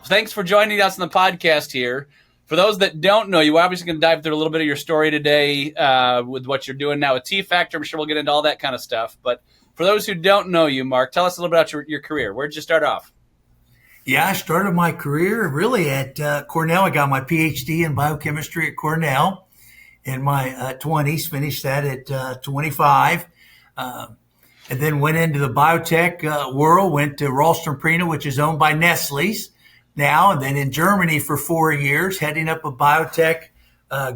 Thanks for joining us on the podcast here. For those that don't know you, we're obviously going to dive through a little bit of your story today with what you're doing now with T Factor. I'm sure we'll get into all that kind of stuff. But for those who don't know you, Mark, tell us a little bit about your career. Where did you start off? Yeah, I started my career really at Cornell. I got my PhD in biochemistry at Cornell in my 20s, finished that at 25. And then went into the biotech world, went to Ralston-Purina, which is owned by Nestle's now, and then in Germany for 4 years, heading up a biotech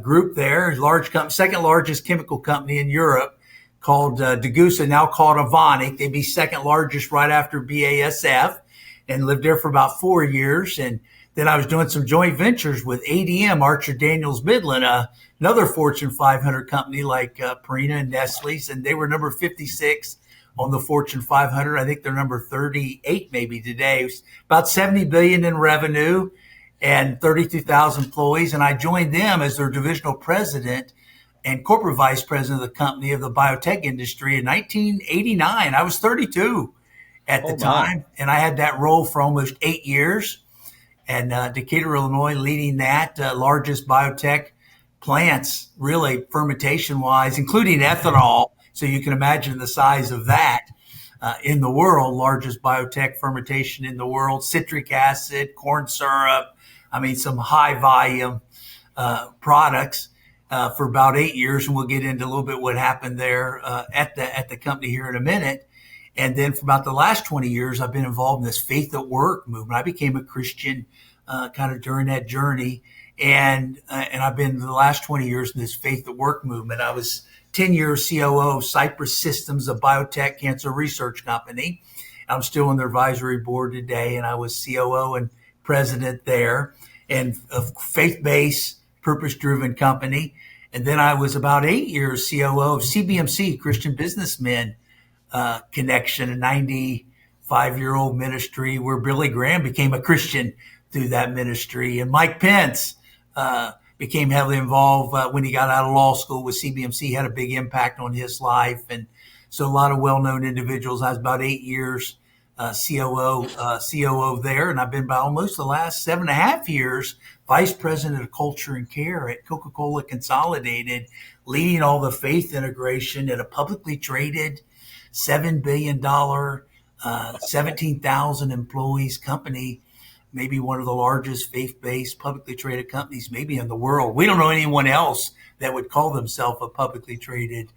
group there, second largest chemical company in Europe called Degussa, now called Evonik. They'd be second largest right after BASF, and lived there for about 4 years. And then I was doing some joint ventures with ADM, Archer Daniels Midland, another Fortune 500 company like Purina and Nestle's, and they were number 56 on the Fortune 500. I think they're number 38 maybe today. It was about 70 billion in revenue and 32,000 employees. And I joined them as their divisional president and corporate vice president of the company of the biotech industry in 1989. I was 32 at the time, and I had that role for almost 8 years. And Decatur, Illinois, leading that largest biotech plants, really fermentation-wise, including ethanol. So you can imagine the size of that in the world, largest biotech fermentation in the world, citric acid, corn syrup. I mean, some high volume products for about 8 years. And we'll get into a little bit what happened there at the company here in a minute. And then for about the last 20 years, I've been involved in this faith at work movement. I became a Christian kind of during that journey. And I've been the last 20 years in this faith at work movement. I was 10 years COO of Cypress Systems, a biotech cancer research company. I'm still on their advisory board today, and I was COO and president there, and a faith-based, purpose-driven company. And then I was about 8 years COO of CBMC, Christian Businessmen Connection, a 95-year-old ministry where Billy Graham became a Christian through that ministry. And Mike Pence became heavily involved when he got out of law school with CBMC, had a big impact on his life. And so a lot of well-known individuals. I was about 8 years COO there, and I've been about almost the last 7.5 years vice president of culture and care at Coca Cola Consolidated, leading all the faith integration at a publicly traded $7 billion, 17,000 employees company, maybe one of the largest faith-based publicly traded companies maybe in the world. We don't know anyone else that would call themselves a publicly traded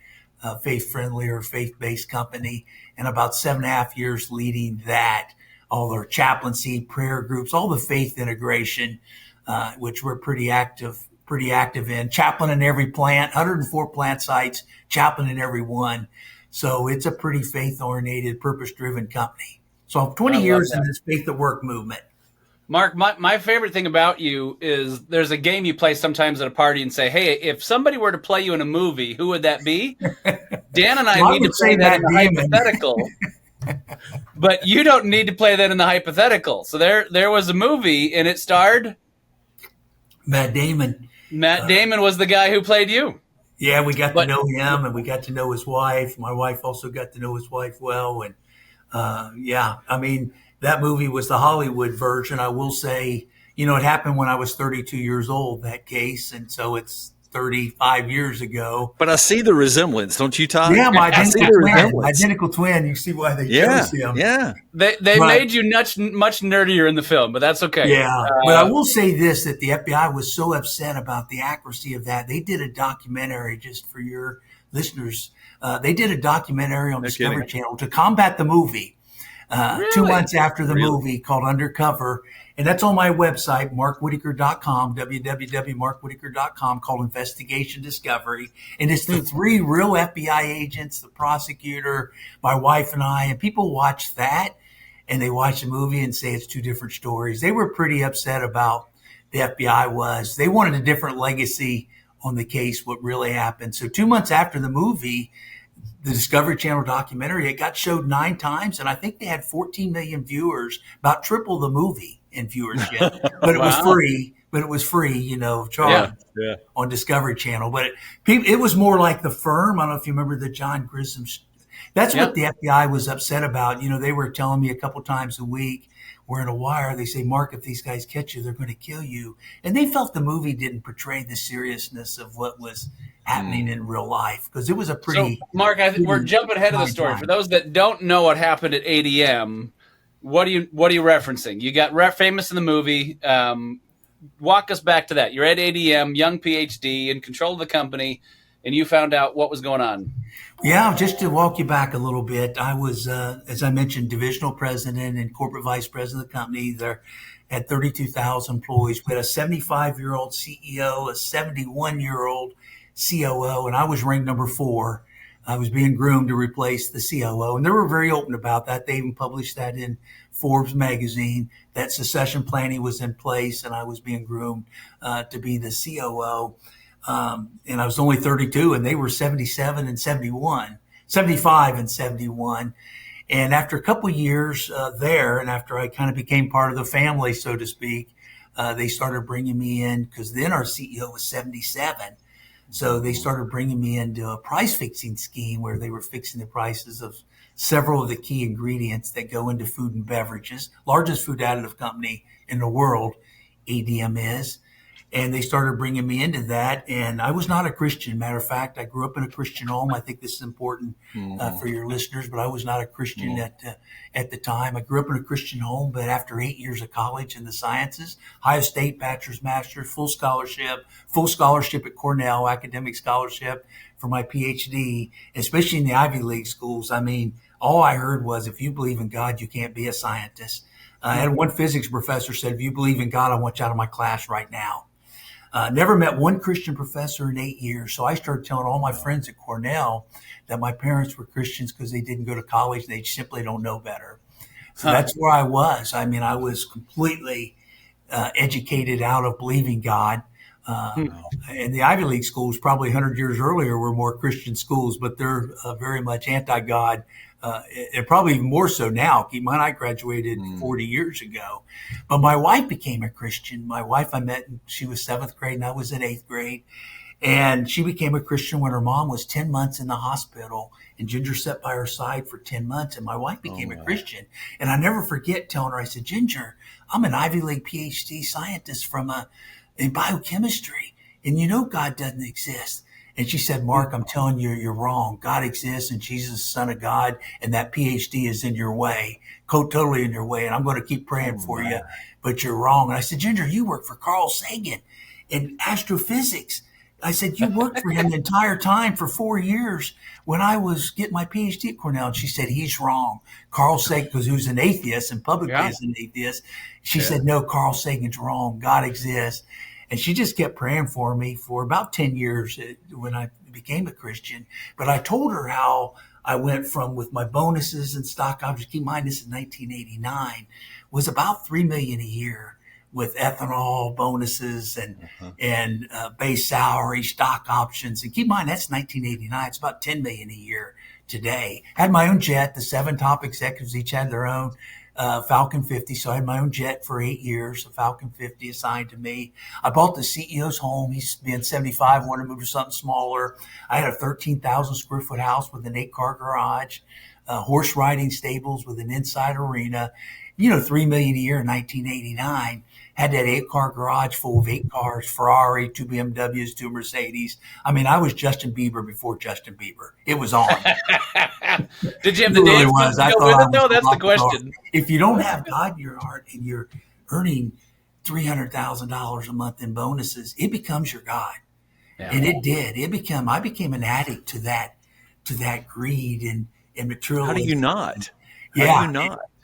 faith-friendly or faith-based company. And about 7.5 years leading that, all their chaplaincy, prayer groups, all the faith integration, which we're pretty active in. Chaplain in every plant, 104 plant sites, chaplain in every one. So it's a pretty faith-oriented, purpose-driven company. So I'm 20 years in this faith at work movement. Mark, my favorite thing about you is there's a game you play sometimes at a party and say, hey, if somebody were to play you in a movie, who would that be? Dan and I need to play that in the hypothetical. But you don't need to play that in the hypothetical. So there was a movie, and it starred? Matt Damon. Matt Damon was the guy who played you. Yeah, we got to know him, and we got to know his wife. My wife also got to know his wife well. And, that movie was the Hollywood version. I will say, it happened when I was 32 years old, that case. And so it's 35 years ago. But I see the resemblance, don't you, Todd? Yeah, my identical twin. You see why they chose him. Yeah. They made you much nerdier in the film, but that's okay. Yeah. But I will say this, that the FBI was so upset about the accuracy of that. They did a documentary, just for your listeners. They did a documentary on Discovery Channel to combat the movie. Really? 2 months after the movie, called Undercover. And that's on my website, markwhitaker.com, www.markwhitaker.com, called Investigation Discovery. And it's the 3 real FBI agents, the prosecutor, my wife and I, and people watch that and they watch the movie and say it's 2 different stories. They were pretty upset about the FBI was. They wanted a different legacy on the case, what really happened. So 2 months after the movie, the Discovery Channel documentary, it got showed 9 times, and I think they had 14 million viewers, about triple the movie in viewership. But it was free. But it was free, charge on Discovery Channel. But it was more like The Firm. I don't know if you remember the John Grissom. That's what the FBI was upset about. They were telling me a couple times a week, wearing a wire. They say, Mark, if these guys catch you, they're going to kill you. And they felt the movie didn't portray the seriousness of what was happening in real life, because it was a pretty. So, Mark, we're jumping ahead of the story. For those that don't know what happened at ADM, what are you referencing? You got famous in the movie. Walk us back to that. You're at ADM, young PhD, in control of the company, and you found out what was going on. Yeah, just to walk you back a little bit, I was, as I mentioned, divisional president and corporate vice president of the company. There had 32,000 employees. We had a 75-year-old CEO, a 71-year-old COO, and I was ranked number 4. I was being groomed to replace the COO, and they were very open about that. They even published that in Forbes magazine, that succession planning was in place, and I was being groomed to be the COO. And I was only 32, and they were 77 and 71, 75 and 71. And after a couple of years there, and after I kind of became part of the family, so to speak, they started bringing me in, because then our CEO was 77. So they started bringing me into a price fixing scheme where they were fixing the prices of several of the key ingredients that go into food and beverages. Largest food additive company in the world, ADM is. And they started bringing me into that. And I was not a Christian. Matter of fact, I grew up in a Christian home. I think this is important for your listeners, but I was not a Christian at the time. I grew up in a Christian home, but after 8 years of college in the sciences, Ohio State, bachelor's, master's, full scholarship at Cornell, academic scholarship for my PhD, especially in the Ivy League schools. I mean, all I heard was, if you believe in God, you can't be a scientist. I had one physics professor said, if you believe in God, I want you out of my class right now. Never met one Christian professor in 8 years. So I started telling all my friends at Cornell that my parents were Christians because they didn't go to college. They simply don't know better. So that's where I was. I mean, I was completely educated out of believing God. And the Ivy League schools, probably 100 years earlier, were more Christian schools, but they're very much anti-God. And probably even more so now. Keep in mind, I graduated 40 years ago. But my wife became a Christian. My wife I met, she was 7th grade and I was in 8th grade. And she became a Christian when her mom was 10 months in the hospital. And Ginger sat by her side for 10 months. And my wife became a Christian. And I never forget telling her, I said, Ginger, I'm an Ivy League PhD scientist in biochemistry. And you know God doesn't exist. And she said, Mark, I'm telling you, you're wrong. God exists and Jesus is the Son of God. And that PhD is in your way, totally in your way. And I'm going to keep praying for you, but you're wrong. And I said, Ginger, you work for Carl Sagan in astrophysics. I said, you worked for him the entire time for 4 years when I was getting my PhD at Cornell. And she said, he's wrong. Carl Sagan, because he was an atheist and publicly is an atheist. She said, no, Carl Sagan's wrong. God exists. And she just kept praying for me for about 10 years when I became a Christian. But I told her how I went from, with my bonuses and stock options, keep in mind this is 1989, was about $3 million a year with ethanol bonuses and base salary, stock options. And keep in mind, that's 1989. It's about $10 million a year today. Had my own jet. The 7 top executives each had their own Falcon 50. So I had my own jet for 8 years, a Falcon 50 assigned to me. I bought the CEO's home. He's being 75, wanted to move to something smaller. I had a 13,000 square foot house with an 8-car garage, horse riding stables with an inside arena. You know, $3 million a year in 1989. Had that 8-car garage full of 8 cars, Ferrari, 2 BMWs, 2 Mercedes. I mean, I was Justin Bieber before Justin Bieber. It was on. Did you have the dance moves to go with it, though? That's the question. If you don't have God in your heart and you're earning $300,000 a month in bonuses, it becomes your God. Yeah. And it did. I became an addict to that greed and materialism. How do you not?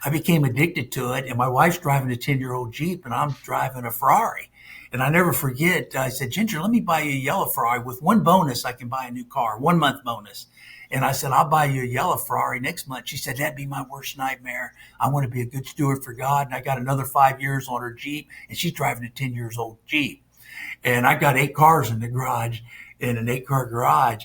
I became addicted to it, and my wife's driving a 10-year-old Jeep, and I'm driving a Ferrari. And I never forget, I said, Ginger, let me buy you a yellow Ferrari. With one bonus, I can buy a new car, 1 month bonus. And I said, I'll buy you a yellow Ferrari next month. She said, that'd be my worst nightmare. I want to be a good steward for God. And I got another 5 years on her Jeep, and she's driving a 10-year-old Jeep. And I got 8 cars in the garage, in an 8-car garage.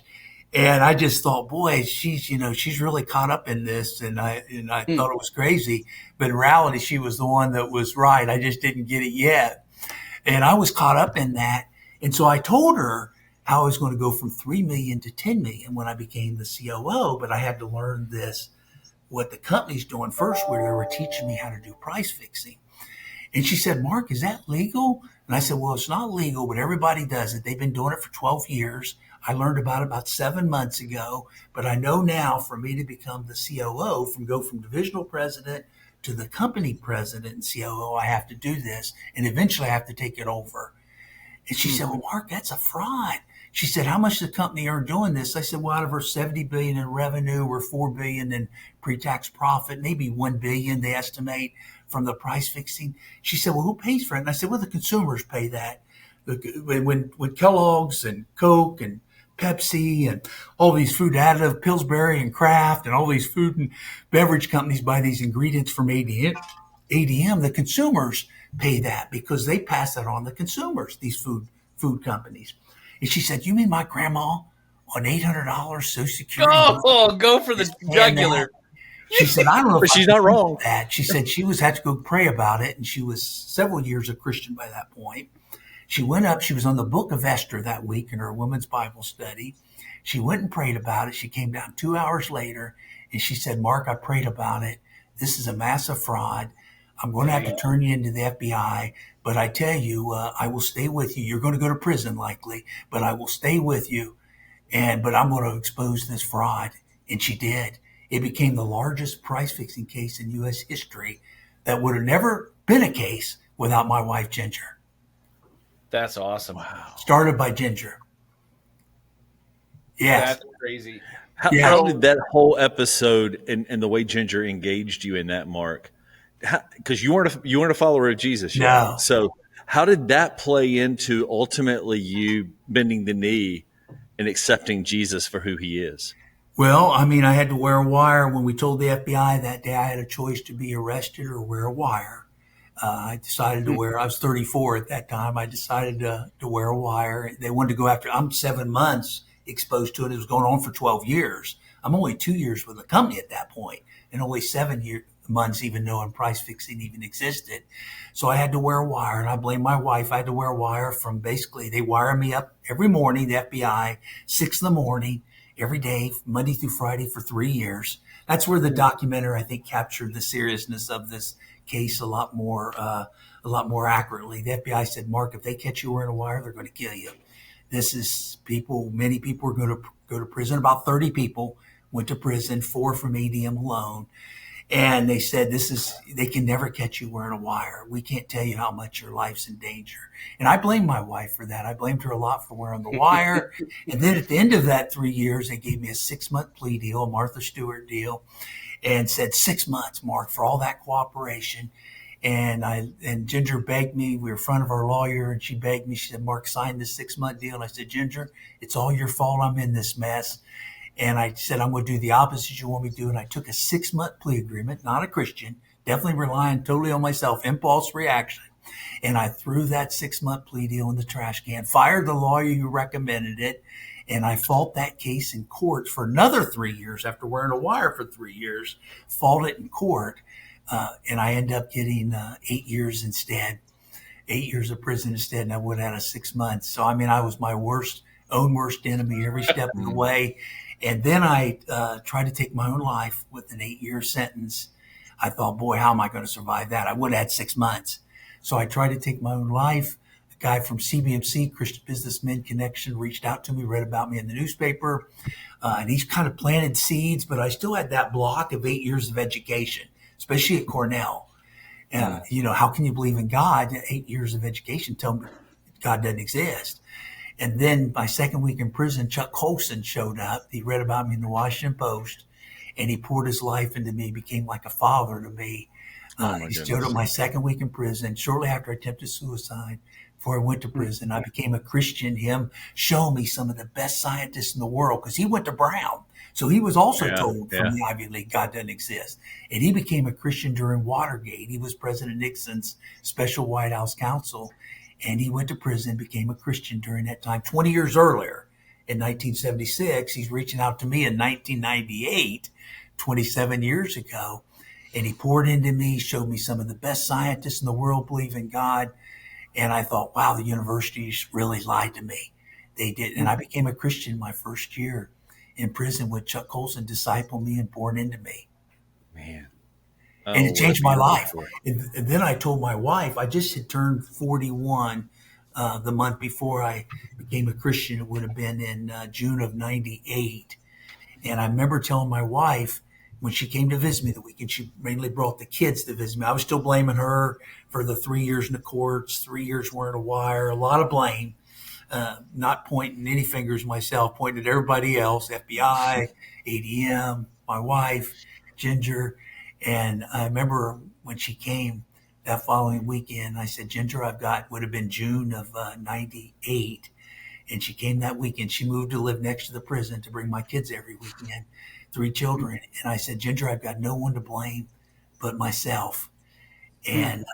And I just thought, boy, she's really caught up in this. And I thought it was crazy. But in reality, she was the one that was right. I just didn't get it yet. And I was caught up in that. And so I told her how I was going to go from 3 million to 10 million when I became the COO. But I had to learn this what the company's doing first, where they were teaching me how to do price fixing. And she said, Mark, is that legal? And I said, well, it's not legal, but everybody does it. They've been doing it for 12 years. I learned about it about 7 months ago, but I know now for me to become the COO, go from divisional president to the company president and COO, I have to do this. And eventually I have to take it over. And she said, well, Mark, that's a fraud. She said, how much does the company earn doing this? I said, well, out of our $70 billion in revenue, we're $4 billion in pre-tax profit, maybe $1 billion they estimate from the price fixing. She said, well, who pays for it? And I said, well, the consumers pay that. When Kellogg's and Coke and Pepsi and all these food additive, Pillsbury and Kraft and all these food and beverage companies buy these ingredients from ADM, the consumers pay that because they pass that on to consumers, these food companies. And she said, you mean my grandma on $800 Social Security? Go for the jugular. She said, I don't know if she's not wrong. That. She said she had to go pray about it. And she was several years a Christian by that point. She went up. She was on the book of Esther that week in her women's Bible study. She went and prayed about it. She came down 2 hours later and she said, Mark, I prayed about it. This is a massive fraud. I'm going to have to turn you into the FBI. But I tell you, I will stay with you. You're going to go to prison likely, but I will stay with you. But I'm going to expose this fraud. And she did. It became the largest price fixing case in U.S. history that would have never been a case without my wife, Ginger. That's awesome. Wow. Started by Ginger. Yes. That's crazy. How did that whole episode and the way Ginger engaged you in that, Mark? Because you weren't a follower of Jesus yet. No. So how did that play into ultimately you bending the knee and accepting Jesus for who he is? Well, I mean, I had to wear a wire. When we told the FBI that day I had a choice to be arrested or wear a wire. I decided to I was 34 at that time. I decided to wear a wire. They wanted to go after, I'm 7 months exposed to it. It was going on for 12 years. I'm only 2 years with the company at that point, and only 7 months even knowing price fixing even existed. So I had to wear a wire, and I blame my wife. I had to wear a wire from basically, they wire me up every morning, the FBI, 6 in the morning, every day, Monday through Friday for 3 years. That's where the documentary, I think, captured the seriousness of this case a lot more accurately. The FBI said, Mark, if they catch you wearing a wire, they're going to kill you. This is many people are going to go to prison. About 30 people went to prison, 4 from ADM alone. And they said, they can never catch you wearing a wire. We can't tell you how much your life's in danger. And I blame my wife for that. I blamed her a lot for wearing the wire. And then at the end of that 3 years, they gave me a 6-month plea deal, a Martha Stewart deal, and said 6 months, Mark, for all that cooperation. And Ginger begged me. We were in front of our lawyer, and she begged me. She said, Mark, sign this 6-month deal. And I said, Ginger, it's all your fault. I'm in this mess. And I said, I'm going to do the opposite you want me to do. And I took a 6-month plea agreement, not a Christian, definitely relying totally on myself, impulse reaction. And I threw that 6-month plea deal in the trash can, fired the lawyer who recommended it. And I fought that case in court for another 3 years after wearing a wire for 3 years, fought it in court. And I ended up getting 8 years instead, 8 years of prison instead. And I would have had a 6 months. So, I mean, I was my own worst enemy every step of the way. And then I tried to take my own life with an 8-year sentence. I thought, boy, how am I going to survive that? I would have had 6 months. So I tried to take my own life. A guy from CBMC, Christian Businessmen Connection, reached out to me, read about me in the newspaper. And he's kind of planted seeds, but I still had that block of 8 years of education, especially at Cornell. How can you believe in God? 8 years of education tell me God doesn't exist. And then my second week in prison, Chuck Colson showed up. He read about me in the Washington Post, and he poured his life into me, became like a father to me. He showed up my second week in prison. Shortly after I attempted suicide, before I went to prison, I became a Christian. Him showing me some of the best scientists in the world, because he went to Brown. So he was also told from the Ivy League God doesn't exist. And he became a Christian during Watergate. He was President Nixon's special White House counsel. And he went to prison, became a Christian during that time. 20 years earlier, in 1976, he's reaching out to me in 1998, 27 years ago. And he poured into me, showed me some of the best scientists in the world believe in God. And I thought, wow, the universities really lied to me. They did. And I became a Christian my first year in prison with Chuck Colson discipled me and poured into me. Man. And Oh, it what a changed my beautiful life. story. And then I told my wife, I just had turned 41 the month before I became a Christian. It would have been in June of 98. And I remember telling my wife when she came to visit me the weekend, she mainly brought the kids to visit me. I was still blaming her for the 3 years in the courts, 3 years wearing a wire, a lot of blame, not pointing any fingers myself, pointing at everybody else, FBI, ADM, my wife, Ginger. And I remember when she came that following weekend, I said, Ginger, would have been June of 98. And she came that weekend. She moved to live next to the prison to bring my kids every weekend, 3 children. And I said, Ginger, I've got no one to blame but myself. And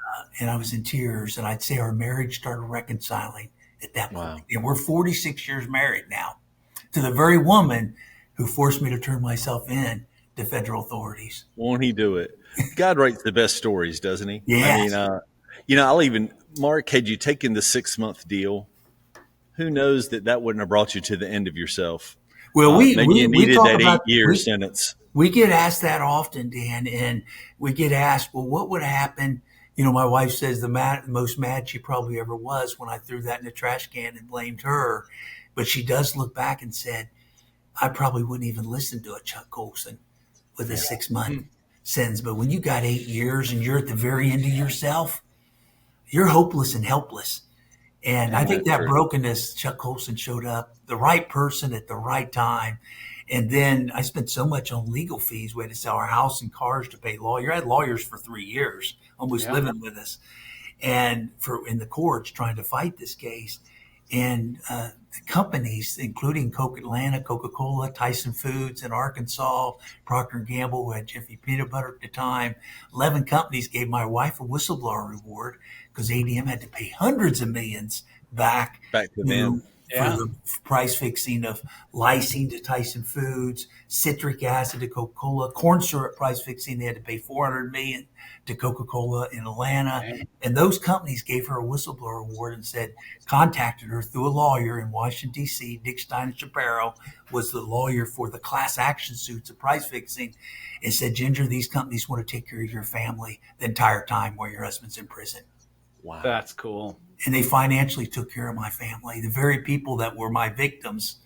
I was in tears. And I'd say our marriage started reconciling at that point. Wow. And we're 46 years married now to the very woman who forced me to turn myself in to federal authorities. Won't he do it? God writes the best stories, doesn't he? Yes. I mean, Mark, had you taken the 6-month deal, who knows that wouldn't have brought you to the end of yourself. Well, Maybe you we needed talk that about 8-year sentence. We get asked that often, Dan, and we get asked, well, what would happen? My wife says the most mad she probably ever was when I threw that in the trash can and blamed her. But she does look back and said, I probably wouldn't even listen to a Chuck Colson with a 6-month sentence. But when you got 8 years and you're at the very end of yourself, you're hopeless and helpless. And I think that true? brokenness, Chuck Colson showed up, the right person at the right time. And then I spent so much on legal fees. We had to sell our house and cars to pay lawyers. I had lawyers for 3 years, almost living with us, and in the courts trying to fight this case. And the companies, including Atlanta, Coca Cola, Tyson Foods in Arkansas, Procter and Gamble, who had Jiffy Peanut Butter at the time, 11 companies gave my wife a whistleblower reward because ADM had to pay hundreds of millions back to them. for the price fixing of lysine to Tyson Foods, citric acid to Coca Cola, corn syrup price fixing. They had to pay $400 million to Coca Cola in Atlanta, and those companies gave her a whistleblower award and contacted her through a lawyer in Washington D.C. Dick Stein and Shapiro was the lawyer for the class action suits of price fixing, and said, Ginger, these companies want to take care of your family the entire time while your husband's in prison. Wow, that's cool. And they financially took care of my family. The very people that were my victims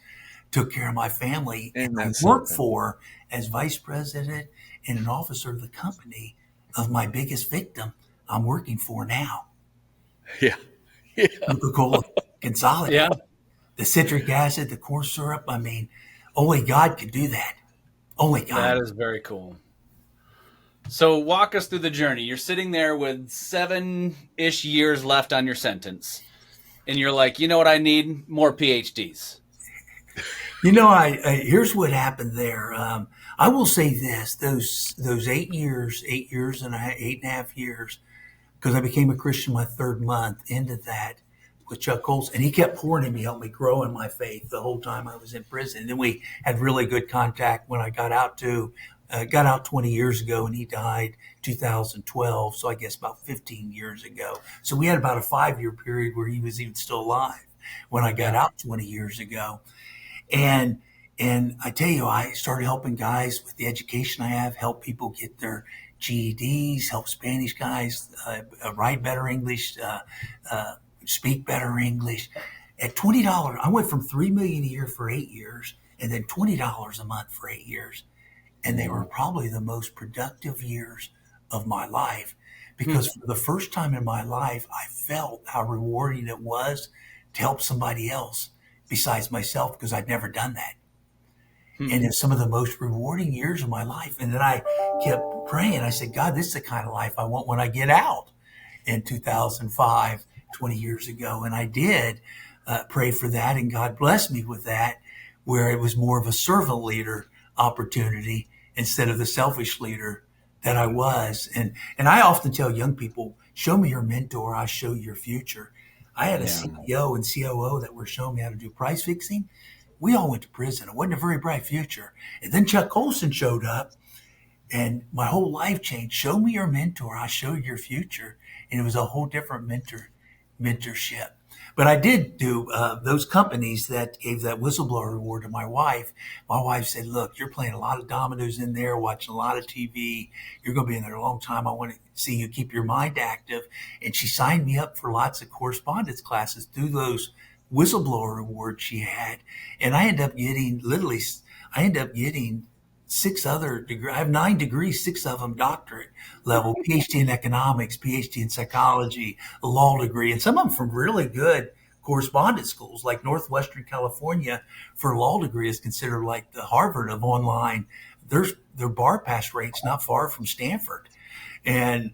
took care of my family. And I worked for as vice president and an officer of the company of my biggest victim I'm working for now. Yeah. Coca Cola Consolidated. The citric acid, the corn syrup. I mean, only God could do that. Only God. That is very cool. So walk us through the journey. You're sitting there with 7-ish years left on your sentence. And you're like, you know what I need? More PhDs. Here's what happened there. I will say this, those 8 years and 8.5 years, because I became a Christian my 3rd month into that with Chuck Colson. And he kept pouring in me, helped me grow in my faith the whole time I was in prison. And then we had really good contact when I got out 20 years ago, and he died 2012. So I guess about 15 years ago. So we had about a 5-year period where he was even still alive when I got out 20 years ago. And I tell you, I started helping guys with the education I have, help people get their GEDs, help Spanish guys write better English, speak better English. At $20, I went from $3 million a year for 8 years, and then $20 a month for 8 years. And they were probably the most productive years of my life, because for the first time in my life, I felt how rewarding it was to help somebody else besides myself, because I'd never done that. And it's some of the most rewarding years of my life. And then I kept praying. I said, God, this is the kind of life I want when I get out in 2005, 20 years ago. And I did pray for that. And God blessed me with that, where it was more of a servant leader opportunity instead of the selfish leader that I was. And I often tell young people, show me your mentor, I'll show you your future. I had a CEO and COO that were showing me how to do price fixing. We all went to prison. It wasn't a very bright future. And then Chuck Colson showed up, and my whole life changed. Show me your mentor, I'll show you your future. And it was a whole different mentorship. But I did do those companies that gave that whistleblower reward to my wife. My wife said, look, you're playing a lot of dominoes in there, watching a lot of TV. You're going to be in there a long time. I want to see you keep your mind active. And she signed me up for lots of correspondence classes through those whistleblower rewards she had. And I ended up getting 6 other degrees. I have 9 degrees, 6 of them doctorate level, PhD in economics, PhD in psychology, a law degree, and some of them from really good correspondence schools like Northwestern California for a law degree is considered like the Harvard of online. Their bar pass rate's not far from Stanford. And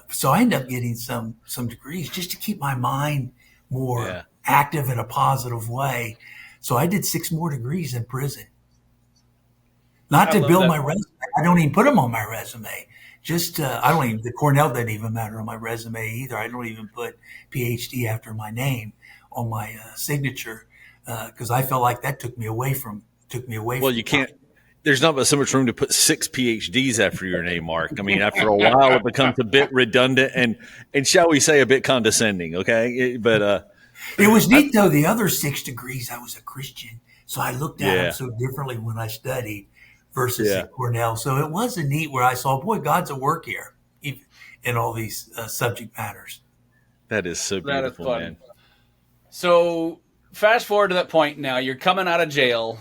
so I ended up getting some degrees just to keep my mind more active in a positive way. So I did 6 more degrees in prison. Not to build my resume. I don't even put them on my resume. Just, the Cornell doesn't even matter on my resume either. I don't even put PhD after my name on my signature because I felt like that took me away from. Well, you can't. There's not so much room to put 6 PhDs after your name, Mark. I mean, after a while, it becomes a bit redundant and shall we say, a bit condescending. Okay, but it was neat though. The other 6 degrees, I was a Christian, so I looked at them so differently when I studied versus at Cornell. So it was a neat where I saw, boy, God's at work here in all these subject matters. That is so beautiful, that is fun. Man. So fast forward to that point now. You're coming out of jail.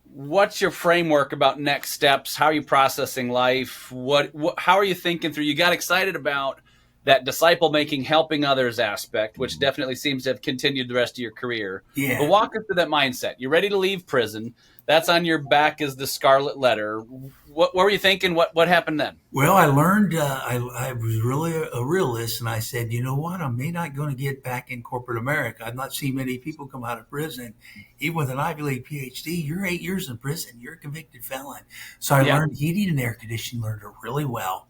What's your framework about next steps? How are you processing life? How are you thinking through? You got excited about that disciple making, helping others aspect, which definitely seems to have continued the rest of your career. Yeah. But walk us through that mindset. You're ready to leave prison. That's on your back as the scarlet letter. What were you thinking? What happened then? Well, I learned I was really a realist, and I said, you know what? I'm not going to get back in corporate America. I've not seen many people come out of prison, even with an Ivy League PhD. You're 8 years in prison. You're a convicted felon. So I learned heating and air conditioning, learned it really well.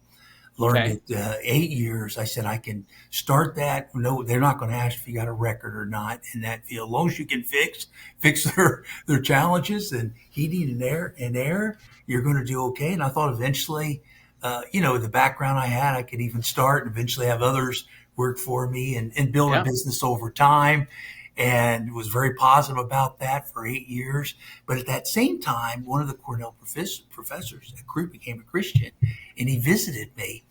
Learned it 8 years. I said, I can start that. No, they're not going to ask if you got a record or not in that field. As long as you can fix their challenges and heating and air, you're going to do okay. And I thought eventually, the background I had, I could even start and eventually have others work for me and build a business over time. And was very positive about that for 8 years. But at that same time, one of the Cornell professors became a Christian, and he visited me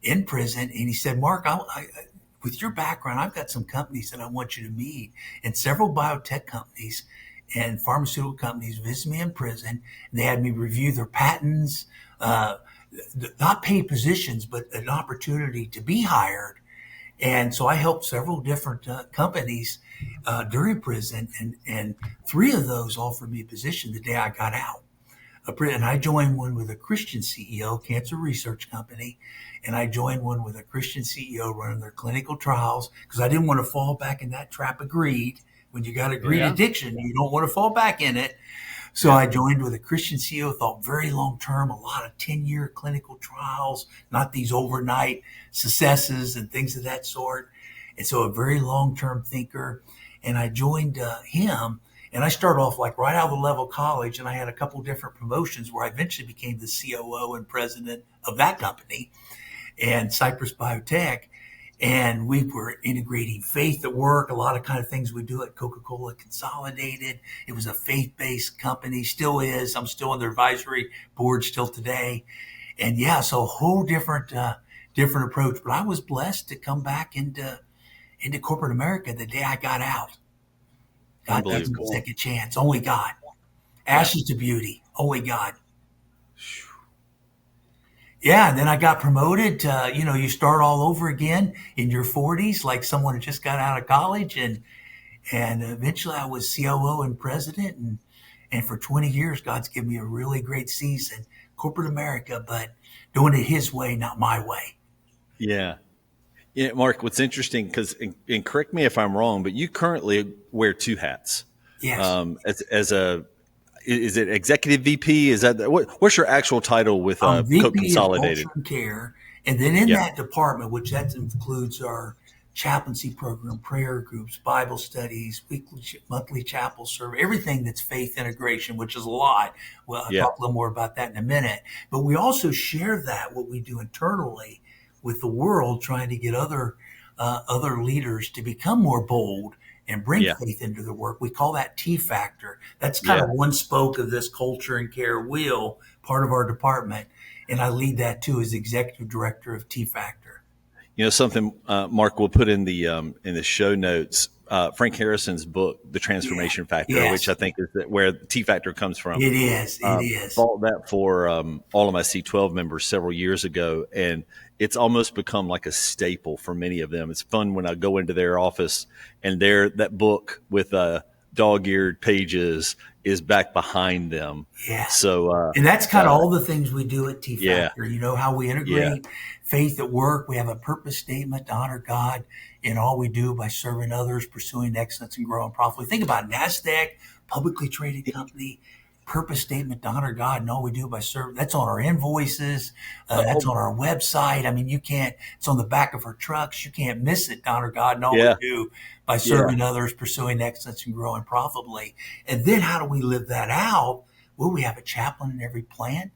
in prison. And he said, Mark, with your background, I've got some companies that I want you to meet. And several biotech companies and pharmaceutical companies visited me in prison. And they had me review their patents, not paid positions, but an opportunity to be hired. And so I helped several different companies during prison, and 3 of those offered me a position the day I got out. And I joined one with a Christian CEO, cancer research company, and I joined one with a Christian CEO running their clinical trials because I didn't want to fall back in that trap of greed. When you got a greed addiction, you don't want to fall back in it. So I joined with a Christian CEO, thought very long term, a lot of 10-year clinical trials, not these overnight successes and things of that sort. And so a very long-term thinker. And I joined him, and I started off like right out of the level college, and I had a couple different promotions where I eventually became the COO and president of that company and Cypress Biotech. And we were integrating faith at work, a lot of kind of things we do at Coca Cola Consolidated. It was a faith-based company, still is. I'm still on their advisory board still today. And so a whole different approach. But I was blessed to come back into corporate America the day I got out. God doesn't give a second chance. Only God. Ashes to beauty. Only God. Yeah, and then I got promoted to, you start all over again in your 40s, like someone who just got out of college. And eventually I was COO and president. And for 20 years, God's given me a really great season, corporate America, but doing it his way, not my way. Yeah. Yeah, Mark, what's interesting, because, and correct me if I'm wrong, but you currently wear 2 hats. Yes. Is it executive VP? Is that what's your actual title with Coca Consolidated? Of care, and then in that department, which that includes our chaplaincy program, prayer groups, Bible studies, monthly chapel service, everything that's faith integration, which is a lot. Well, I'll talk a little more about that in a minute. But we also share what we do internally with the world, trying to get other other leaders to become more bold and bring Yeah. faith into their work. We call that T factor. That's kind of one spoke of this culture and care wheel, part of our department. And I lead that too as executive director of T Factor. Something Mark will put in the show notes. Frank Harrison's book, The Transformation Factor, which I think is where the T Factor comes from. It is. It is. Bought that for all of my C12 members several years ago, and it's almost become like a staple for many of them. It's fun when I go into their office and that book with dog-eared pages is back behind them. Yeah. So, and that's kind of all the things we do at T Factor. Yeah. You know how we integrate faith at work. We have a purpose statement to honor God in all we do by serving others, pursuing excellence, and growing profitably. Think about NASDAQ, publicly traded company, purpose statement to honor God and all we do by serving. That's on our invoices. That's on our website. I mean, it's on the back of our trucks. You can't miss it. To honor God and all we do by serving others, pursuing excellence, and growing profitably. And then how do we live that out? Well, we have a chaplain in every plant,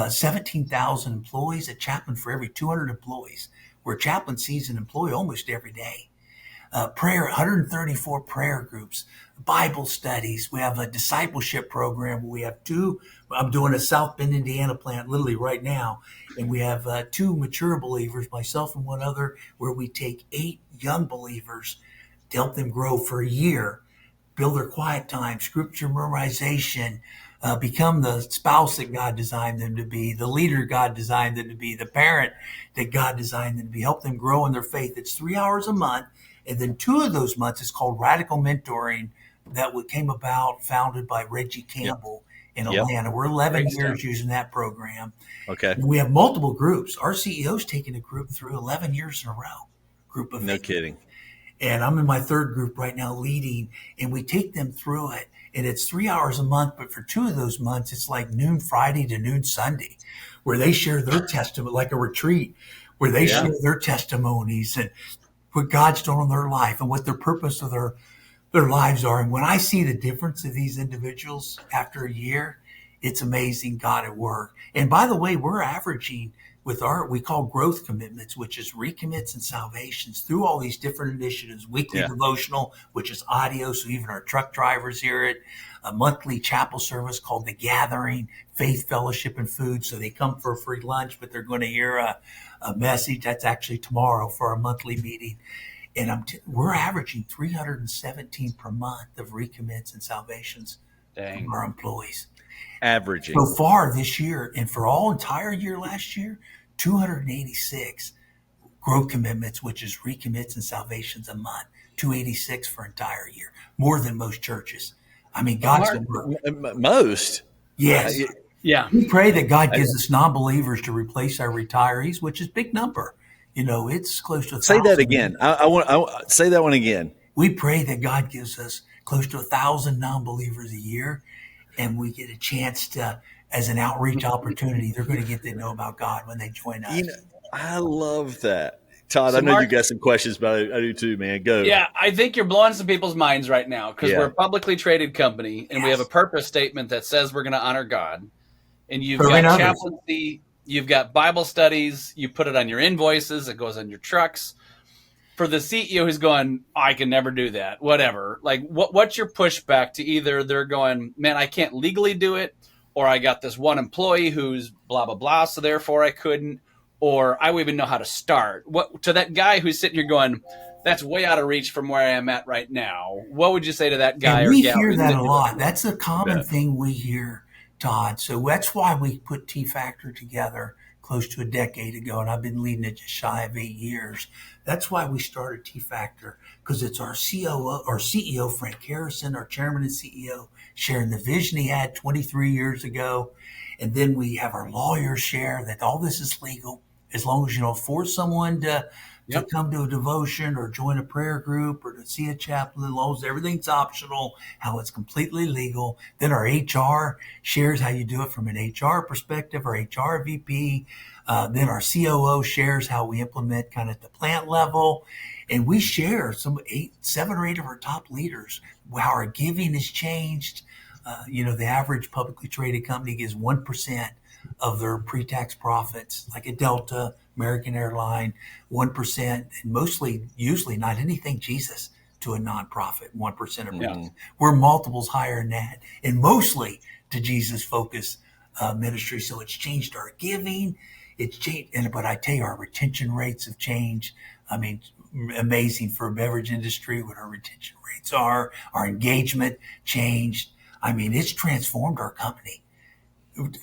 17,000 employees, a chaplain for every 200 employees, where a chaplain sees an employee almost every day. Prayer, 134 prayer groups, Bible studies. We have a discipleship program where we have I'm doing a South Bend, Indiana plant literally right now. And we have 2 mature believers, myself and one other, where we take 8 young believers to help them grow for a year, build their quiet time, scripture memorization, become the spouse that God designed them to be, the leader God designed them to be, the parent that God designed them to be, help them grow in their faith. It's 3 hours a month. And then 2 of those months is called Radical Mentoring that came about, founded by Reggie Campbell in Atlanta. We're 11 years using that program. Okay. And we have multiple groups. Our CEO's taken a group through 11 years in a row. Group of No kidding. And I'm in my 3rd group right now leading, and we take them through it. And it's 3 hours a month, but for 2 of those months, it's like noon Friday to noon Sunday, where they share their testimony, like a retreat, where they share their testimonies and what God's done in their life and what their purpose of their lives are. And when I see the difference of these individuals after a year, it's amazing God at work. And by the way, we're averaging with we call growth commitments, which is recommits and salvations through all these different initiatives, weekly devotional, which is audio. So even our truck drivers hear it, a monthly chapel service called The Gathering, faith, fellowship, and food. So they come for a free lunch, but they're going to hear a message. That's actually tomorrow for our monthly meeting. And we're averaging 317 per month of recommits and salvations from our employees. Averaging. So far this year, and for all entire year last year, 286 growth commitments, which is recommits and salvations a month, 286 for entire year, more than most churches. I mean, God's going to work. Most? Yes. Yeah. We pray that God gives us non-believers to replace our retirees, which is a big number. It's close to 1,000. Say that again. I want say that one again. We pray that God gives us close to 1,000 non-believers a year, and we get a chance to, as an outreach opportunity, they're going to get to know about God when they join us. I love that. Todd, So I know Mark, you got some questions, but I do too, man. Go. Yeah, I think you're blowing some people's minds right now because we're a publicly traded company and we have a purpose statement that says we're going to honor God. And you've got chaplaincy, you've got Bible studies, you put it on your invoices, it goes on your trucks. For the CEO who's going, I can never do that, whatever. Like, what's your pushback to either they're going, man, I can't legally do it, or I got this one employee who's blah, blah, blah, so therefore I couldn't, or I don't even know how to start. What to that guy who's sitting here going, that's way out of reach from where I am at right now. What would you say to that guy? And we hear that a lot. That? That's a common thing we hear, Todd. So that's why we put T Factor together close to a decade ago, and I've been leading it just shy of 8 years. That's why we started T Factor, because it's our CEO, Frank Harrison, our chairman and CEO, sharing the vision he had 23 years ago. And then we have our lawyers share that all this is legal, as long as you don't force someone to come to a devotion or join a prayer group or to see a chaplain. As long as everything's optional, how it's completely legal. Then our HR shares how you do it from an HR perspective, our HR VP. Then our COO shares how we implement kind of at the plant level. And we share 7 or 8 of our top leaders, how our giving has changed. The average publicly traded company gives 1% of their pre-tax profits, like a Delta, American Airline, 1%, and usually not anything Jesus to a nonprofit, 1% of Mm-hmm. We're multiples higher than that, and mostly to Jesus focused ministry. So it's changed our giving. It's changed, but I tell you, our retention rates have changed. I mean, amazing for a beverage industry what our retention rates are. Our engagement changed. I mean, it's transformed our company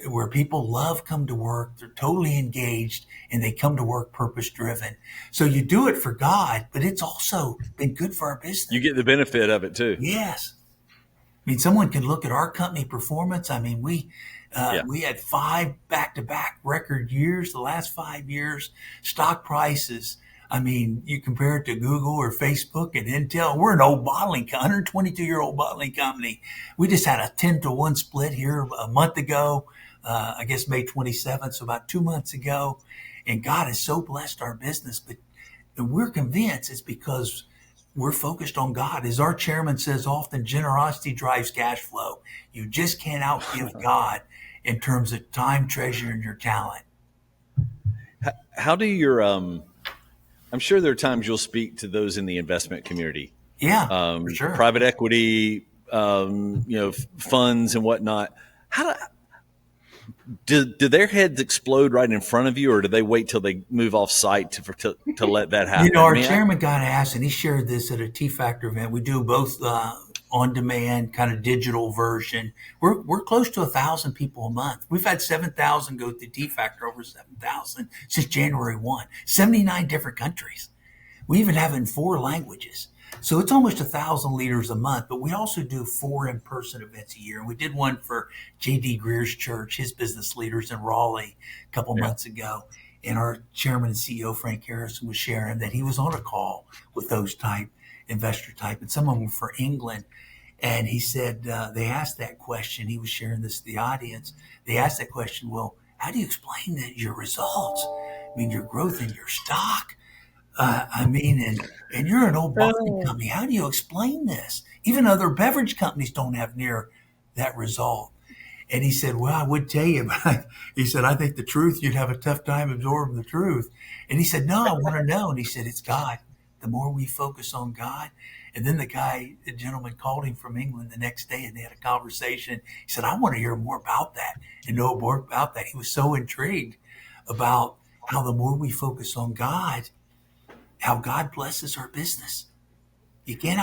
where people come to work. They're totally engaged and they come to work purpose driven. So you do it for God, but it's also been good for our business. You get the benefit of it too. Yes. I mean, someone can look at our company performance. I mean, we had 5 back-to-back record years, the last 5 years, stock prices. I mean, you compare it to Google or Facebook and Intel. We're an old 122-year-old bottling company. We just had a 10-to-1 split here a month ago, I guess May 27th, so about 2 months ago. And God has so blessed our business. But we're convinced it's because we're focused on God. As our chairman says often, generosity drives cash flow. You just can't outgive God in terms of time, treasure, and your talent. How do your I'm sure there are times you'll speak to those in the investment community. Yeah, for sure. Private equity, funds and whatnot. Do their heads explode right in front of you, or do they wait till they move off site to let that happen? Our chairman got asked, and he shared this at a T-Factor event. We do both on-demand kind of digital version. We're close to 1,000 people a month. We've had 7,000 go through T-Factor, over 7,000 since January 1. 79 different countries. We even have it in 4 languages. So it's almost 1,000 leaders a month, but we also do 4 in-person events a year. And we did one for J.D. Greer's church, his business leaders in Raleigh a couple months ago. And our chairman and CEO, Frank Harrison, was sharing that he was on a call with those investor type, and some of them were for England. And he said, they asked that question. He was sharing this to the audience. They asked that question, well, how do you explain your results? I mean, your growth in your stock. And you're an old bottling company. How do you explain this? Even other beverage companies don't have near that result. And he said, well, I would tell you, but he said, I think the truth, you'd have a tough time absorbing the truth. And he said, no, I want to know. And he said, it's God. The more we focus on God. And then the gentleman called him from England the next day and they had a conversation. He said, I want to hear more about that and know more about that. He was so intrigued about how the more we focus on God, how God blesses our business. You can't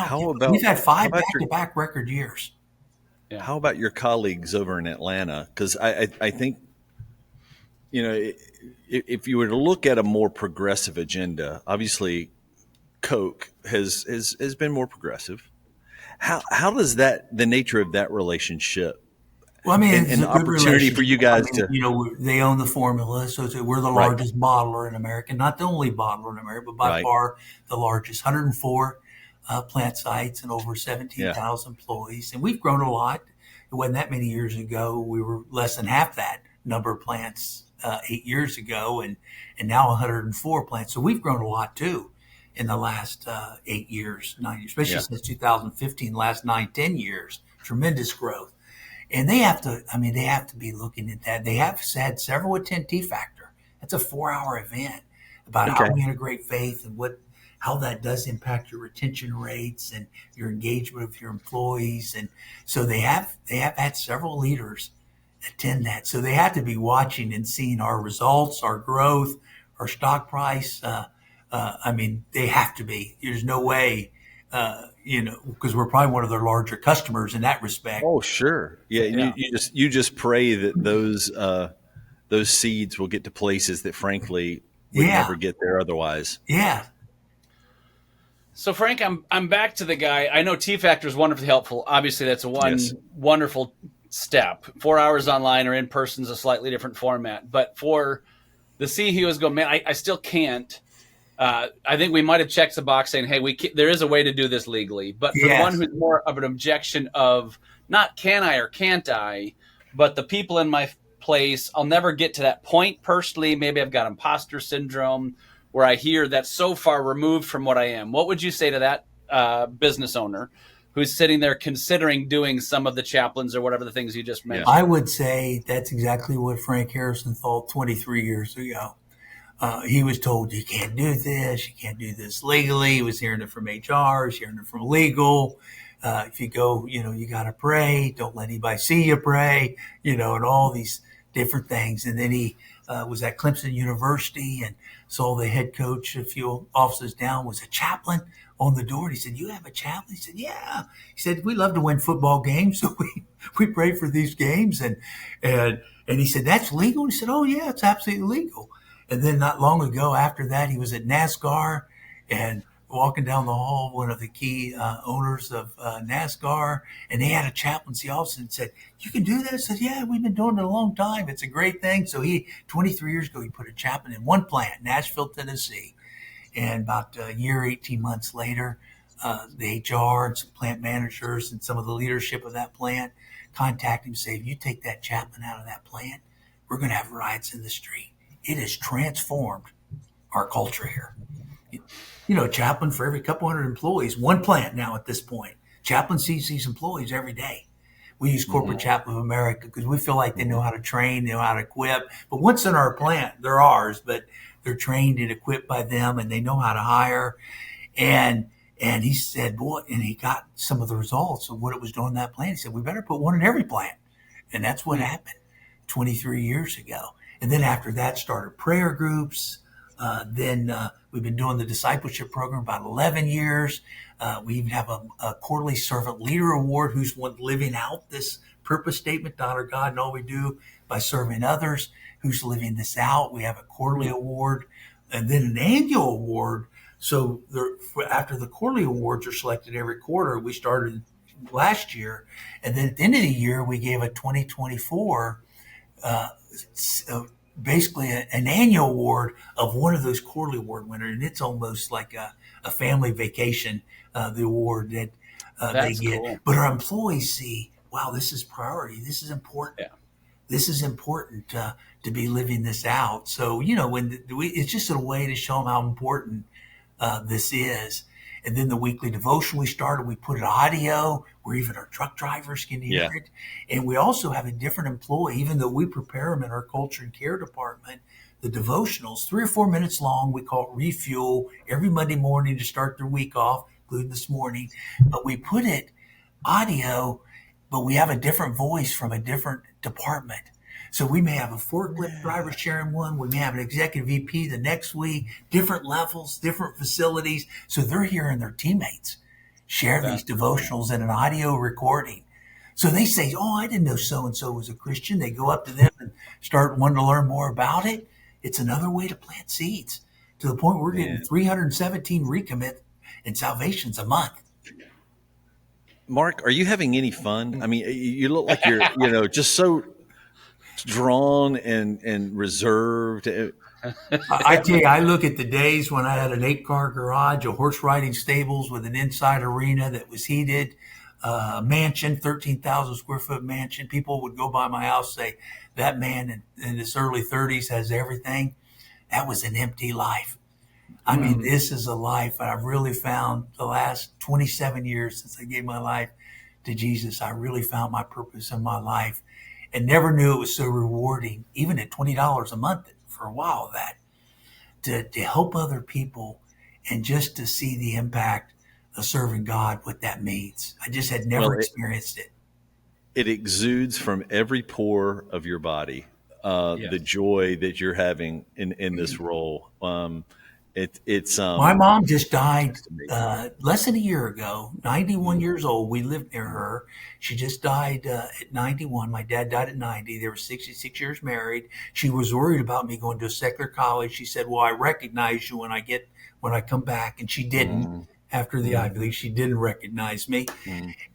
we've had 5 back-to-back record years. Yeah. How about your colleagues over in Atlanta? Because I think, if you were to look at a more progressive agenda, obviously Coke has been more progressive. How does the nature of that relationship? Well, I mean, it's an opportunity for you guys to, they own the formula. So we're the largest bottler in America, not the only bottler in America, but by far the largest. 104 plant sites and over 17,000 employees. And we've grown a lot. It wasn't that many years ago. We were less than half that number of plants 8 years ago, and now 104 plants. So we've grown a lot too in the last 8 years, 9 years, especially since 2015, last 9-10 years. Tremendous growth. And they have to be looking at that. They have had several attend T-Factor. That's a 4-hour event about how we integrate faith and how that does impact your retention rates and your engagement with your employees. And so they have had several leaders attend that. So they have to be watching and seeing our results, our growth, our stock price. They have to be. There's no way, because we're probably one of their larger customers in that respect. Oh, sure. Yeah. You just pray that those seeds will get to places that frankly would never get there otherwise. Yeah. So Frank, I'm back to the guy. I know T-Factor is wonderfully helpful. Obviously, that's wonderful step. 4 hours online or in person is a slightly different format. But for the CEOs go, man, I still can't. I think we might have checked the box saying, hey, there is a way to do this legally. But for the one who's more of an objection of not can I or can't I, but the people in my place, I'll never get to that point personally. Maybe I've got imposter syndrome where I hear that's so far removed from what I am. What would you say to that business owner who's sitting there considering doing some of the chaplains or whatever the things you just mentioned? I would say that's exactly what Frank Harrison thought 23 years ago. He was told, you can't do this. You can't do this legally. He was hearing it from HR. He was hearing it from legal. If you go, you got to pray. Don't let anybody see you pray, and all these different things. And then he was at Clemson University and saw the head coach a few offices down was a chaplain on the door. And he said, you have a chaplain? He said, yeah. He said, we love to win football games. So we pray for these games. And he said, that's legal? He said, oh, yeah, it's absolutely legal. And then not long ago after that, he was at NASCAR and walking down the hall, one of the key owners of NASCAR, and they had a chaplaincy office and said, you can do that? I said, yeah, we've been doing it a long time. It's a great thing. So 23 years ago, he put a chaplain in one plant, Nashville, Tennessee. And about a year, 18 months later, the HR and some plant managers and some of the leadership of that plant contact him and say, if you take that chaplain out of that plant, we're going to have riots in the street. It has transformed our culture here. Chaplain for every couple hundred employees, one plant now at this point. Chaplain sees these employees every day. We use Corporate Chaplain of America because we feel like they know how to train, they know how to equip. But once in our plant, they're ours, but they're trained and equipped by them and they know how to hire. And he said, boy, and he got some of the results of what it was doing in that plant. He said, we better put one in every plant. And that's what happened 23 years ago. And then after that started prayer groups. Then we've been doing the discipleship program about 11 years. We even have a quarterly servant leader award, who's one living out this purpose statement to honor God and all we do by serving others, who's living this out. We have a quarterly award and then an annual award. So after the quarterly awards are selected every quarter, we started last year. And then at the end of the year, we gave a 2024 basically an annual award of one of those quarterly award winners. And it's almost like a family vacation, the award that they get. Cool. But our employees see, wow, this is priority. This is important. Yeah. This is important to be living this out. So, it's just a way to show them how important this is. And then the weekly devotion we started, we put it audio where even our truck drivers can hear it. And we also have a different employee, even though we prepare them in our culture and care department, the devotionals, 3 or 4 minutes long. We call it Refuel every Monday morning to start their week off, including this morning. But we put it audio, but we have a different voice from a different department. So we may have a forklift driver sharing one. We may have an executive VP the next week, different levels, different facilities. So they're hearing their teammates share these devotionals in an audio recording. So they say, oh, I didn't know so-and-so was a Christian. They go up to them and start wanting to learn more about it. It's another way to plant seeds to the point we're getting 317 recommit and salvations a month. Mark, are you having any fun? I mean, you look like you're, just so drawn and reserved. I tell you, I look at the days when I had an 8-car garage, a horse riding stables with an inside arena that was heated, a mansion, 13,000 square foot mansion. People would go by my house, say, that man in his early 30s has everything. That was an empty life. I mean, this is a life I've really found the last 27 years since I gave my life to Jesus. I really found my purpose in my life. And never knew it was so rewarding, even at $20 a month for a while of that, to help other people and just to see the impact of serving God, what that means. I just had never experienced it. It exudes from every pore of your body, the joy that you're having in this role. It's my mom just died less than a year ago, 91 years old. We lived near her. She just died at 91. My dad died at 90. They were 66 years married. She was worried about me going to a secular college. She said, well, I recognize you when I come back. And she didn't. After the Ivy League, she didn't recognize me.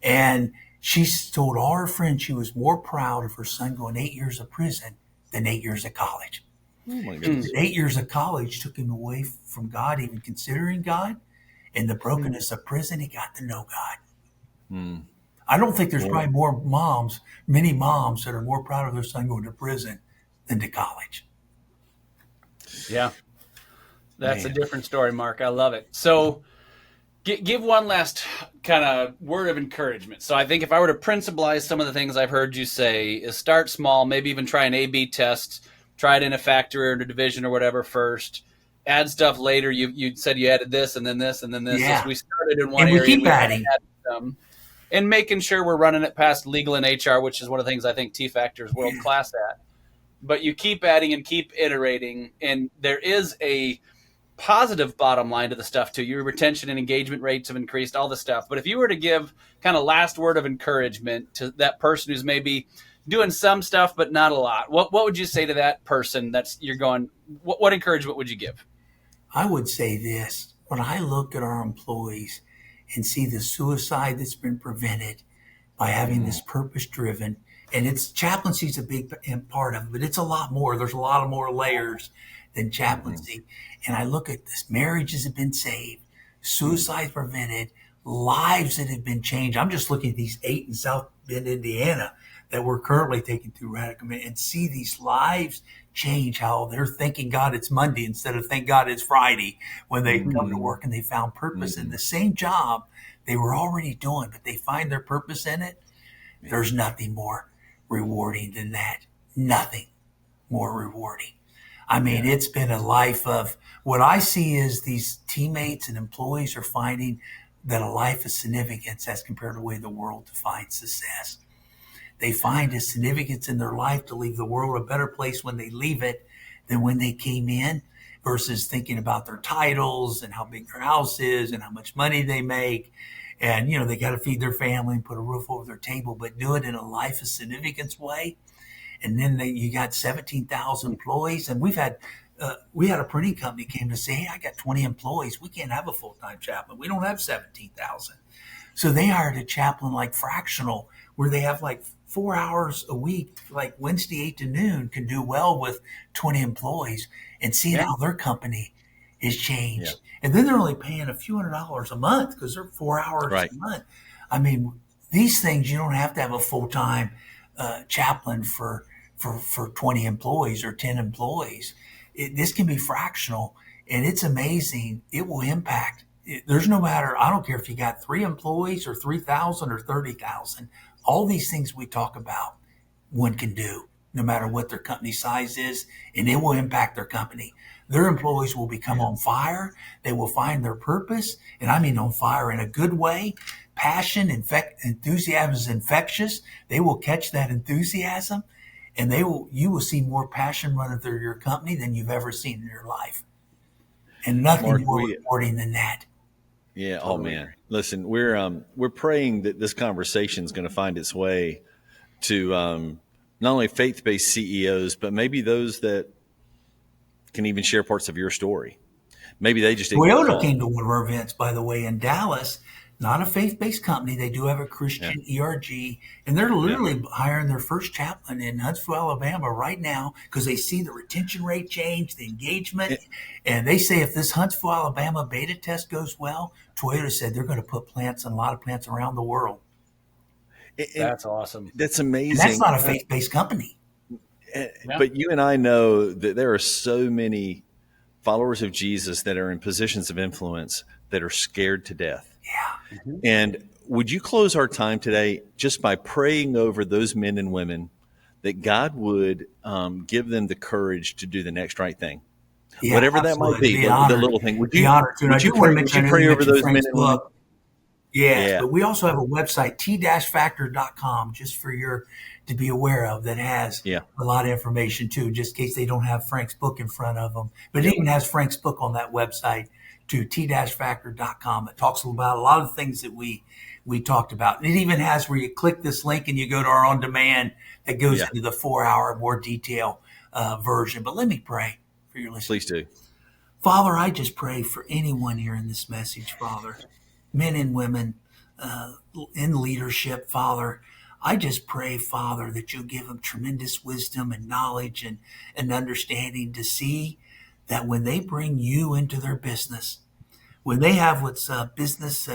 And she told all her friends she was more proud of her son going 8 years of prison than 8 years of college. Oh my goodness. 8 years of college took him away from God, even considering God. In the brokenness of prison, he got to know God. I don't think there's probably many moms that are more proud of their son going to prison than to college. Yeah. That's a different story, Mark. I love it. So Give one last kind of word of encouragement. So I think if I were to principalize some of the things I've heard you say is start small, maybe even try an A/B test, try it in a factory or in a division or whatever first, add stuff later. You said you added this and then this and then this. Yeah. So we started in one and area. we keep adding. And making sure we're running it past legal and HR, which is one of the things I think T-Factor is world class at. But you keep adding and keep iterating, and there is a positive bottom line to the stuff too. Your retention and engagement rates have increased, all the stuff. But if you were to give kind of last word of encouragement to that person who's maybe doing some stuff but not a lot, what would you say to that person that's you're going, what encouragement would you give? I would say this. When I look at our employees and see the suicide that's been prevented by having this purpose driven, and it's chaplaincy is a big part of it, but it's a lot more. There's a lot of more layers than chaplaincy. And I look at this, marriages have been saved, suicides prevented, lives that have been changed. I'm just looking at these 8 in South Bend, Indiana, that we're currently taking through Radical Men, and see these lives change, how they're thanking God it's Monday instead of thank God it's Friday when they come to work and they found purpose in the same job they were already doing, but they find their purpose in it. There's nothing more rewarding than that. Nothing more rewarding. I mean, it's been a life of what I see is these teammates and employees are finding that a life of significance as compared to the way the world defines success. They find a significance in their life to leave the world a better place when they leave it than when they came in, versus thinking about their titles and how big their house is and how much money they make. And, you know, they got to feed their family and put a roof over their table, but do it in a life of significance way. And then you got 17,000 employees. And we had a printing company came to say, hey, I got 20 employees. We can't have a full-time chaplain. We don't have 17,000. So they hired a chaplain like fractional, where they have like 4 hours a week, like Wednesday 8 to noon, can do well with 20 employees, and seeing how their company has changed. Yeah. And then they're only paying a few $100s a month because they're 4 hours a month. I mean, these things, you don't have to have a full-time chaplain for 20 employees or 10 employees. This can be fractional, and it's amazing. It will impact. There's no matter, I don't care if you got 3 employees or 3,000 or 30,000. All these things we talk about, one can do, no matter what their company size is, and it will impact their company. Their employees will become on fire. They will find their purpose, and I mean on fire in a good way. Passion, enthusiasm is infectious. They will catch that enthusiasm, and you will see more passion running through your company than you've ever seen in your life. And nothing more rewarding than that. Yeah. Oh man. Listen, we're praying that this conversation is going to find its way to not only faith-based CEOs, but maybe those that can even share parts of your story. Maybe they just Toyota came to one of our events, by the way, in Dallas. Not a faith-based company. They do have a Christian ERG, and they're literally hiring their first chaplain in Huntsville, Alabama right now because they see the retention rate change, the engagement. And they say if this Huntsville, Alabama beta test goes well, Toyota said they're going to put a lot of plants around the world. That's awesome. That's amazing. And that's not a faith-based company. But you and I know that there are so many followers of Jesus that are in positions of influence that are scared to death. Yeah. Mm-hmm. And would you close our time today just by praying over those men and women that God would give them the courage to do the next right thing? Yeah, whatever absolutely. That might be, the little thing. Would you pray over those men and women? Yeah, but we also have a website, t-factor.com, just for to be aware of, that has a lot of information too, just in case they don't have Frank's book in front of them. But it even has Frank's book on that website to t-factor.com. It talks about a lot of things that we talked about. And it even has where you click this link and you go to our on demand that goes into the 4-hour more detail version. But let me pray for your listeners. Please do. Father, I just pray for anyone here in this message, Father, men and women in leadership, Father. I just pray, Father, that you'll give them tremendous wisdom and knowledge and understanding to see that when they bring you into their business, when they have what's business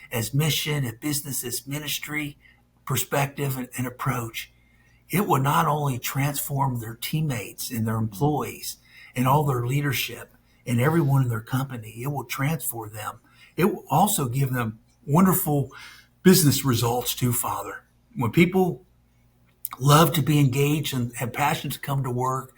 as mission, a business as ministry perspective and approach, it will not only transform their teammates and their employees and all their leadership and everyone in their company, it will transform them it will also give them wonderful business results too, Father. When people love to be engaged and have passion to come to work,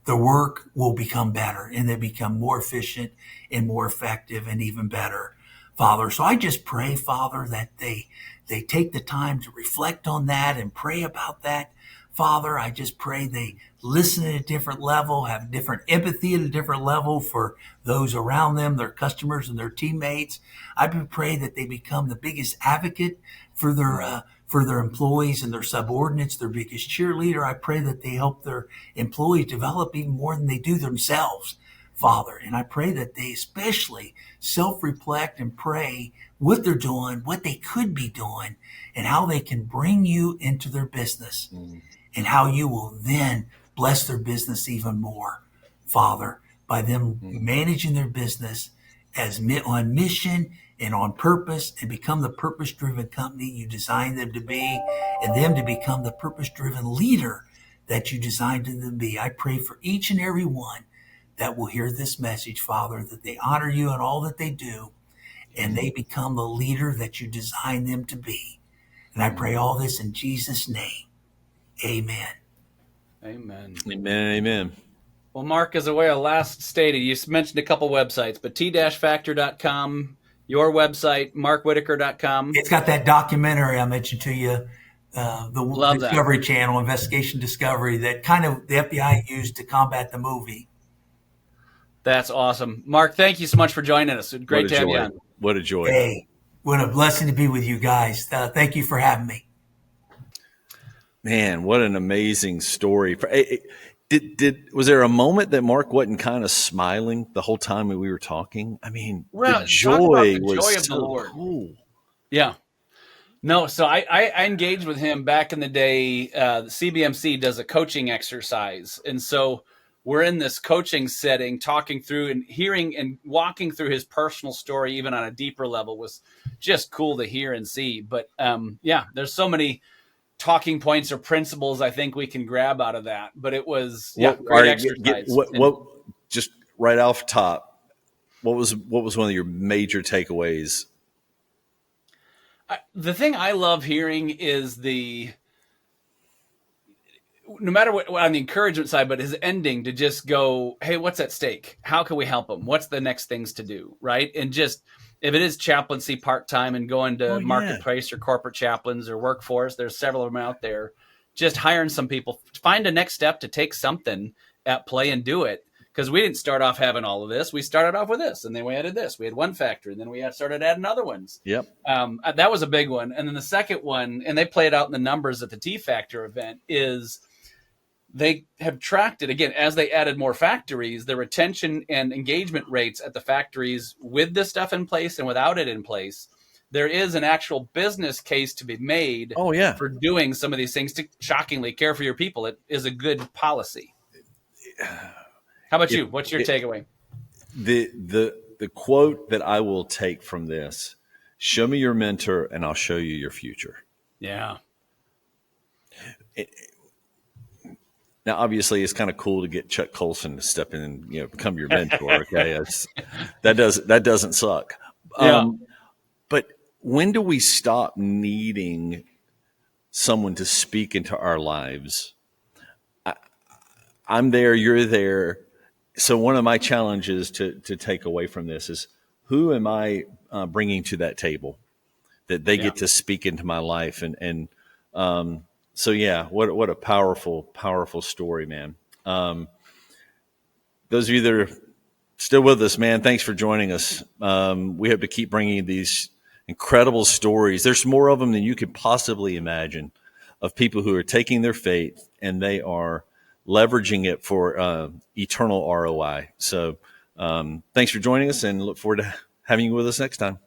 the work will become better and they become more efficient and more effective and even better, Father. So I just pray, Father, that they take the time to reflect on that and pray about that. Father, I just pray they listen at a different level, have different empathy at a different level for those around them, their customers and their teammates. I pray that they become the biggest advocate for their employees and their subordinates, their biggest cheerleader. I pray that they help their employees develop even more than they do themselves, Father. And I pray that they especially self-reflect and pray what they're doing, what they could be doing, and how they can bring you into their business. And how you will then bless their business even more, Father, by them managing their business as on mission and on purpose and become the purpose-driven company you designed them to be, and them to become the purpose-driven leader that you designed them to be. I pray for each and every one that will hear this message, Father, that they honor you in all that they do, and they become the leader that you designed them to be. And I pray all this in Jesus' name. Amen. Amen. Amen. Amen. Well, Mark, as a way of last stated, you mentioned a couple websites, but t-factor.com, your website, markwhitaker.com. It's got that documentary I mentioned to you, the Discovery Channel, Investigation Discovery, that kind of the FBI used to combat the movie. That's awesome. Mark, thank you so much for joining us. Great to have you on. What a joy. Hey, what a blessing to be with you guys. Thank you for having me. Man, what an amazing story. Was there a moment that Mark wasn't kind of smiling the whole time we were talking? I mean, the joy was so cool. Yeah. No, so I engaged with him back in the day. The CBMC does a coaching exercise. And so we're in this coaching setting, talking through and hearing and walking through his personal story, even on a deeper level, was just cool to hear and see. But there's so many talking points or principles I think we can grab out of that. But it was great exercise. What just right off top, what was one of your major takeaways? The thing I love hearing is no matter what on the encouragement side, but his ending to just go, hey, what's at stake? How can we help them? What's the next things to do? Right. And just, if it is chaplaincy part-time and going to marketplace or corporate chaplains or workforce, there's several of them out there, just hiring some people, find a next step to take something at play and do it. Because we didn't start off having all of this. We started off with this, and then we added this. We had one factory, and then we started adding other ones. Yep. That was a big one. And then the second one, and they played out in the numbers at the T-Factor event, is they have tracked it, again, as they added more factories, the retention and engagement rates at the factories with this stuff in place and without it in place. There is an actual business case to be made for doing some of these things to shockingly care for your people. It is a good policy. How about you? What's your takeaway? The quote that I will take from this: show me your mentor and I'll show you your future. Yeah. Now, obviously, it's kind of cool to get Chuck Colson to step in and become your mentor. Okay, that doesn't suck. Yeah. But when do we stop needing someone to speak into our lives? I'm there, you're there. So one of my challenges to take away from this is, who am I bringing to that table that they get to speak into my life? What a powerful story, man. Those of you that are still with us, man, thanks for joining us. We hope to keep bringing these incredible stories. There's more of them than you could possibly imagine, of people who are taking their faith and they are leveraging it for eternal ROI. So thanks for joining us, and look forward to having you with us next time.